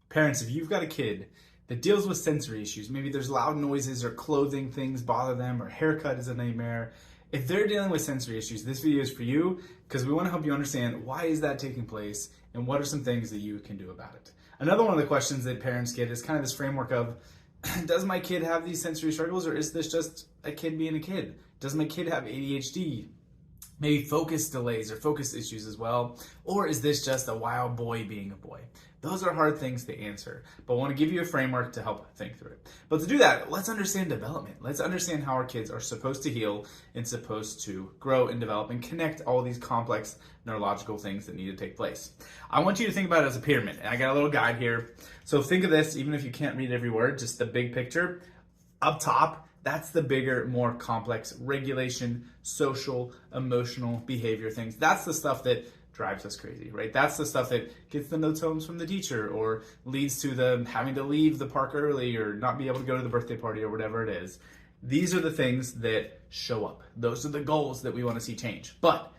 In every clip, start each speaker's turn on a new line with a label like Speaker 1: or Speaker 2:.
Speaker 1: Parents, if you've got a kid that deals with sensory issues, maybe there's loud noises or clothing things bother them or haircut is a nightmare. If they're dealing with sensory issues, this video is for you because we want to help you understand why is that taking place and what are some things that you can do about it. Another one of the questions that parents get is kind of this framework of, does my kid have these sensory struggles or is this just a kid being a kid? Does my kid have ADHD? Maybe focus delays or focus issues as well? Or is this just a wild boy being a boy? Those are hard things to answer, but I want to give you a framework to help think through it. But to do that, let's understand development. Let's understand how our kids are supposed to heal and supposed to grow and develop and connect all these complex neurological things that need to take place. I want you to think about it as a pyramid, and I got a little guide here. So think of this, even if you can't read every word, just the big picture. Up top, that's the bigger, more complex regulation, social, emotional, behavior things. That's the stuff that drives us crazy, right? That's the stuff that gets the notes home from the teacher or leads to them having to leave the park early or not be able to go to the birthday party or whatever it is. These are the things that show up. Those are the goals that we want to see change. But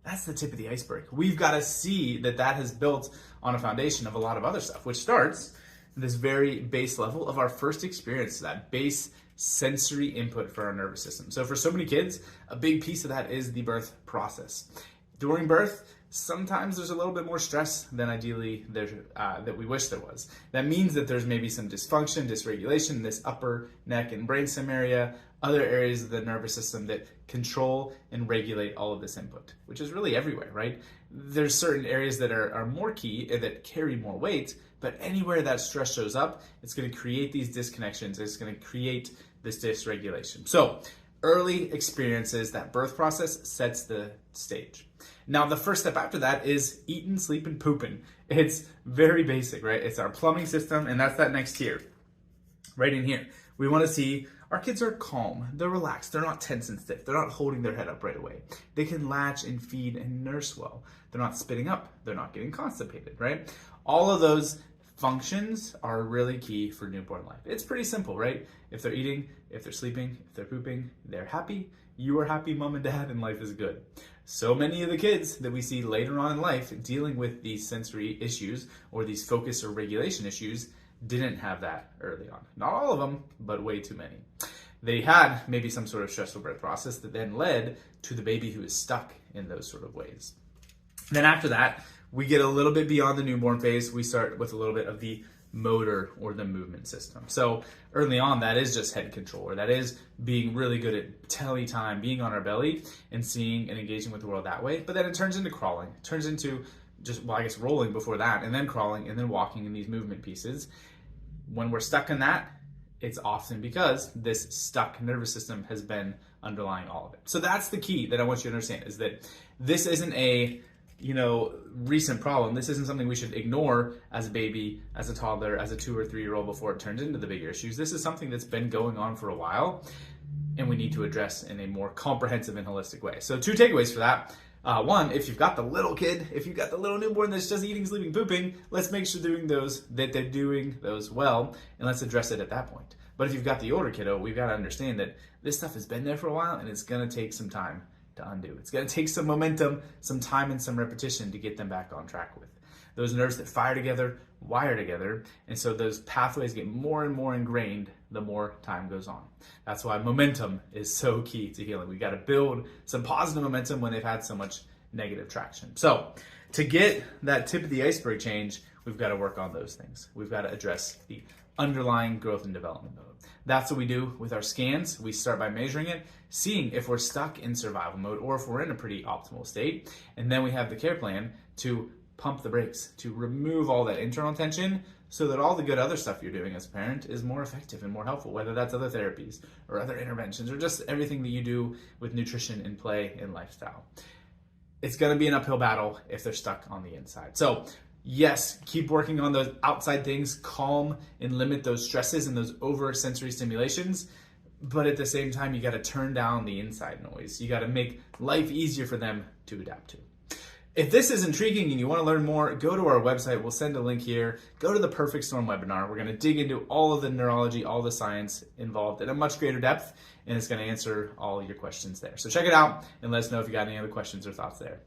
Speaker 1: that's the tip of the iceberg. We've got to see that that has built on a foundation of a lot of other stuff, which starts at this very base level of our first experience, that base sensory input for our nervous system. So for so many kids, a big piece of that is the birth process. During birth, sometimes there's a little bit more stress than ideally that we wish there was. That means that there's maybe some dysfunction, dysregulation in this upper neck and brainstem area, other areas of the nervous system that control and regulate all of this input, which is really everywhere, right? There's certain areas that are more key and that carry more weight, but anywhere that stress shows up, it's going to create these disconnections. It's going to create this dysregulation. So early experiences, that birth process sets the stage. Now, the first step after that is eating, sleeping, pooping. It's very basic, right? It's our plumbing system, and that's that next tier, right in here. We want to see our kids are calm, they're relaxed, they're not tense and stiff, they're not holding their head up right away. They can latch and feed and nurse well. They're not spitting up, they're not getting constipated, right? All of those functions are really key for newborn life. It's pretty simple, right? If they're eating, if they're sleeping, if they're pooping, they're happy, you are happy, mom and dad, and life is good. So many of the kids that we see later on in life dealing with these sensory issues or these focus or regulation issues didn't have that early on. Not all of them, but way too many. They had maybe some sort of stressful birth process that then led to the baby who is stuck in those sort of ways. Then after that, we get a little bit beyond the newborn phase. We start with a little bit of the motor or the movement system. So early on, that is just head control, or that is being really good at telly time, being on our belly and seeing and engaging with the world that way. But then it turns into crawling. It turns into just, well, I guess rolling before that, and then crawling, and then walking in these movement pieces. When we're stuck in that, it's often because this stuck nervous system has been underlying all of it. So that's the key that I want you to understand, is that this isn't a recent problem. This isn't something we should ignore as a baby, as a toddler, as a 2 or 3 year old before it turns into the bigger issues. This is something that's been going on for a while and we need to address in a more comprehensive and holistic way. So 2 takeaways for that. One, if you've got the little kid, if you've got the little newborn that's just eating, sleeping, pooping, let's make sure that they're doing those well, and let's address it at that point. But if you've got the older kiddo, we've got to understand that this stuff has been there for a while and it's going to take some time to undo. It's going to take some momentum, some time, and some repetition to get them back on track with. Those nerves that fire together, wire together, and so those pathways get more and more ingrained the more time goes on. That's why momentum is so key to healing. We got to build some positive momentum when they've had so much negative traction. So to get that tip of the iceberg change, we've got to work on those things. We've got to address the underlying growth and development mode. That's what we do with our scans. We start by measuring it, seeing if we're stuck in survival mode or if we're in a pretty optimal state. And then we have the care plan to pump the brakes, to remove all that internal tension so that all the good other stuff you're doing as a parent is more effective and more helpful, whether that's other therapies or other interventions or just everything that you do with nutrition and play and lifestyle. It's going to be an uphill battle if they're stuck on the inside. So yes, keep working on those outside things, calm and limit those stresses and those over sensory stimulations. But at the same time, you got to turn down the inside noise. You got to make life easier for them to adapt to. If this is intriguing and you want to learn more, go to our website. We'll send a link here. Go to the Perfect Storm webinar. We're going to dig into all of the neurology, all the science involved at a much greater depth, and it's going to answer all your questions there. So check it out and let us know if you got any other questions or thoughts there.